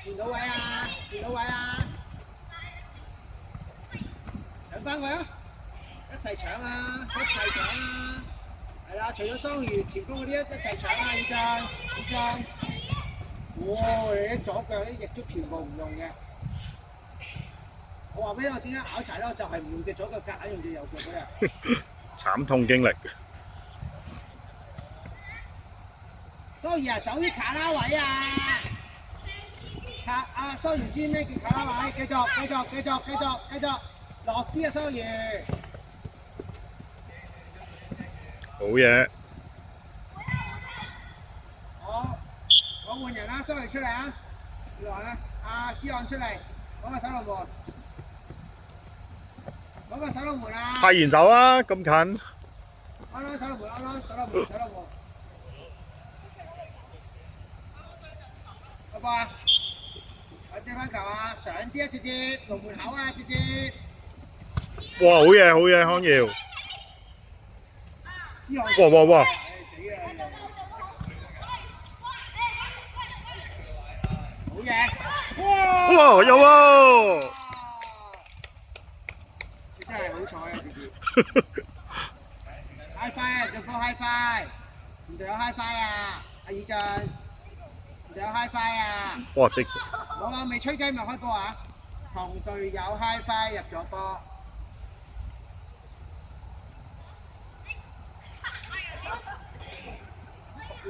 填到位啊！填到位啊！搶翻佢啊！一齊搶啊！一齊搶啊！係啦，除咗雙魚前鋒嗰啲一齊搶啊！以進，哇！你啲左腳啲翼足全部唔用嘅。我話俾我點解拗柴咧？我就係唔用隻左腳，夾硬用隻右腳嗰日。慘痛經歷。雙魚啊，走啲卡拉位啊！雙魚知咩叫卡拉位？繼續，落啲啊，雙魚！好嘢！好，我換人啦，雙魚出嚟啊！來啊，阿思昂出嚟，攞個手龍門，攞個手龍門啊！派完手啊，咁近。安手龍門，手龍門。個波啊！我追翻球啊！上啲啊，節龍門口啊，節。哇！好嘢，康耀。哇！好嘢！哇！有喎！你真係好彩啊，High five 啊！仲放 high five， 同隊友 high five 啊！阿以進，同隊友 high five 啊！哇！即時。冇啊，未吹雞咪開波啊！同隊友 high five 入咗波。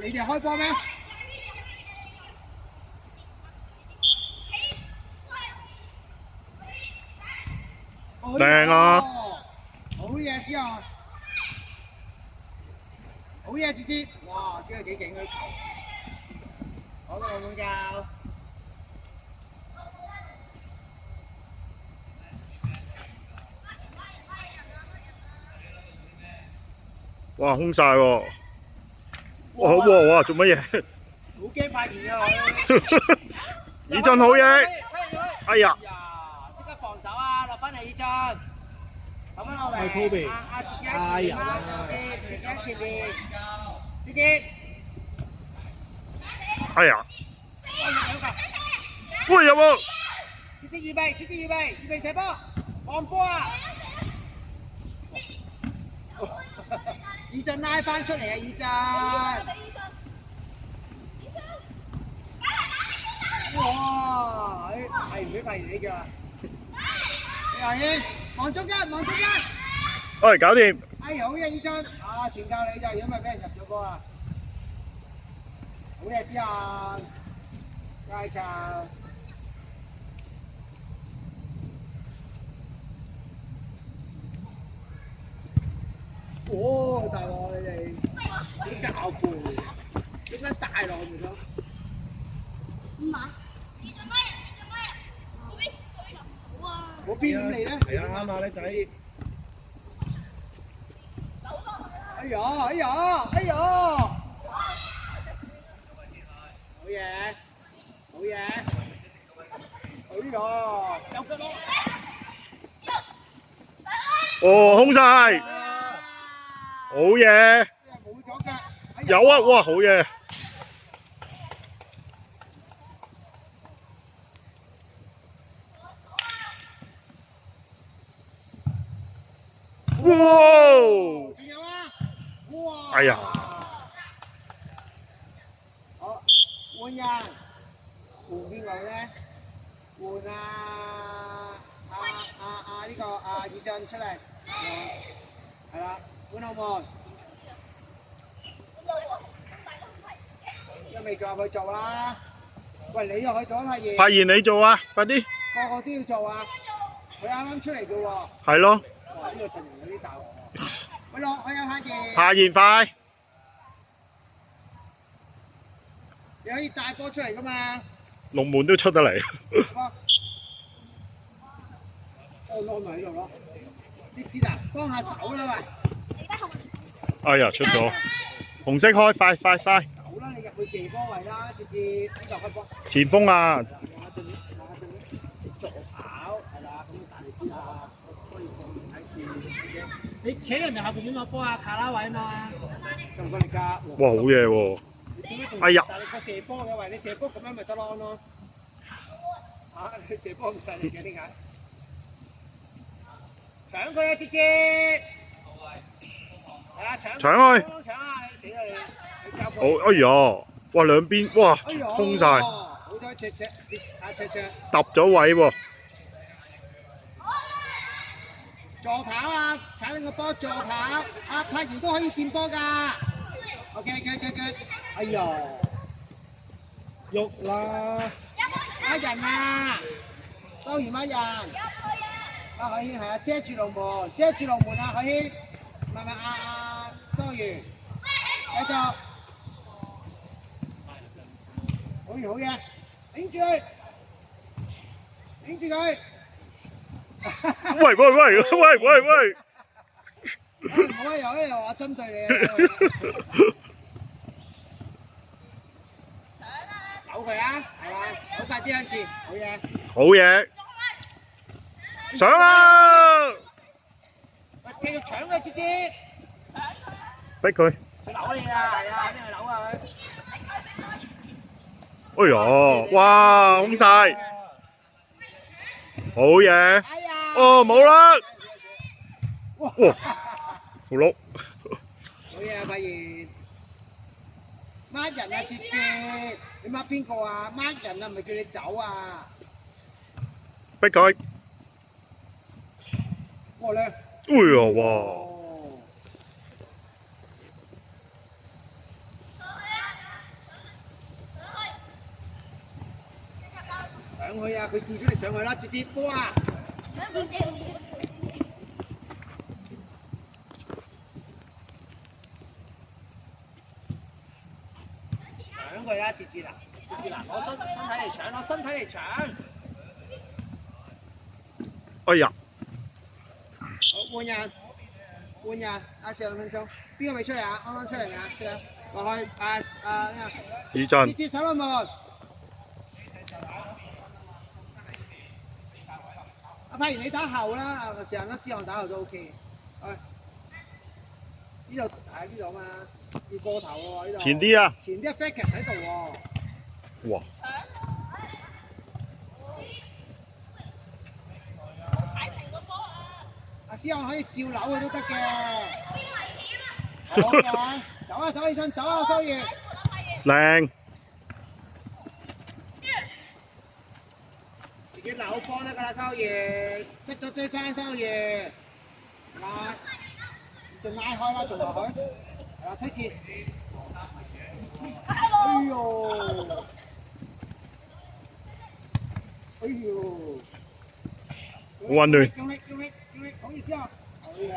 你哋開波咩？靚啊！好嘢，思昂！好嘢，節！哇，知佢幾勁佢球！好嘅，龍門教。哇！空晒喎！哇！做乜嘢？好驚派完啊佢！以進好嘢！哎呀！即刻防守啊！落翻嚟以進，落翻落嚟。阿節喺前面啦，節喺前面，節。哎呀！喂有冇？節預備射波，望波啊！以進拉翻出嚟啊！以進。哇！係唔俾發現你㗎？你話英望中間。哎，搞掂！哎，好嘢，以進！啊，全靠你咋，如果唔係俾人入咗波啊！好嘢，思昂！加球！哇！大鑊你哋啲教盤，點解大落嚟咗？唔係，你做咩？嗰邊點嚟咧？係啊，啱啊，叻仔！哎呀！好嘢！哎呀！有腳咯！哦，空晒！好嘢！冇咗腳。有啊！哇，好嘢！哇！仲有啊！哇！哎呀！好，換人，換邊個咧？換呢個以進出嚟，係啦，換龍門。都未做佢做啦。喂，你又去做派賢？派賢你做啊，快啲！個個都要做啊！佢啱啱出嚟嘅喎。係咯。哇！呢個陣容有啲大鑊。喂，落去有派賢。派賢快！你可以帶波出嚟㗎嘛？龍門都出得嚟。攞埋喺度咯。節啊，幫下手啦喂！哎呀，出咗！紅色開，快！好啦，你入去射波位啦，節呢度開波。前鋒啊！助跑係啦，咁大力啲啊，可以放喺線嘅。你扯人哋後邊點攞波啊？卡拉位嘛，咁唔該你加。哇，好嘢喎！哎呀！但係你個射波嘅位，你射波咁樣咪得咯。嚇，你射波咁細力嘅點解？搶佢啊！節節，係啊，搶搶去！搶啊！你死啦你！你交好，波！哎呀，哇兩邊哇哎呀，空晒，好彩赤揼咗位喎。助跑啊！踩緊個波助跑，啊拍完都可以掂波㗎。OK， 腳，哎呀，喐啦！乜人啊？當然乜人？啊海軒係啊，遮住龍門啊海軒，唔係蘇如，繼續，好嘢，頂住佢，喂！唔好又話針對你啊！扭佢啊，係啦，好快啲向前，好嘢，好嘢，上啊！喂，繼續搶佢，節節，逼佢。佢扭你啊，係啊，你去扭啊佢。哎呀，哇，空晒，好嘢。哎呀，哦，冇啦。哇，符碌。好嘢啊，發現。掹人啊，節節，你掹邊個啊？掹人啊，唔係叫你走啊！逼佢。哇咧！哎呀，哇！上去啊！佢叫咗你上去啦，節節波啊！搶佢啦，節節啦，攞身體嚟搶！哎呀！好換人，4分鐘，邊個未出嚟啊？啱啱出嚟啊！出嚟，落去二陣。節節守龍門。阿派完你打後啦，時間啦，思航打後都 OK 嘅。呢度係呢度嘛，要過頭喎呢度。前啲啊！前啲 Fakers 喺度喎。哇！阿思航可以照扭佢都得嘅。好嘅，走啊，起身，走啊，蘇月。靚。自己扭波得㗎啦，蘇月，識咗追翻蘇月。拉，仲拉開啦，仲落去。係啦，推前。哎呦！哎呦！好混亂。用力，好意思啊！好嘢，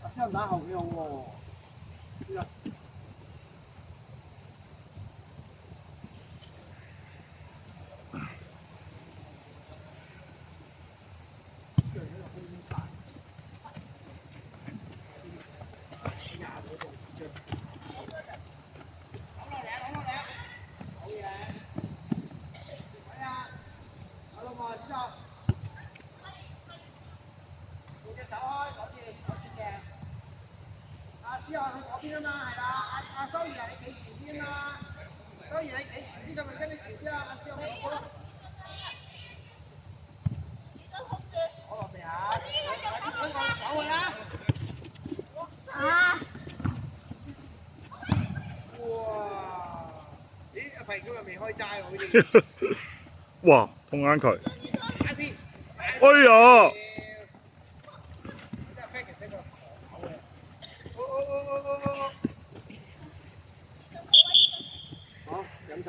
阿思航打後幾好喎。呢個。之後去嗰邊啊嘛，係啦，阿蘇怡啊，你企前先啦，蘇怡你企前先，咁咪跟你前先啦，阿思浩去嗰度。我落地下，推個手去啦。啊！哇！咦，阿平今日未開齋喎，好似。哇，碰啱佢。快啲！哎呀！好，飲水。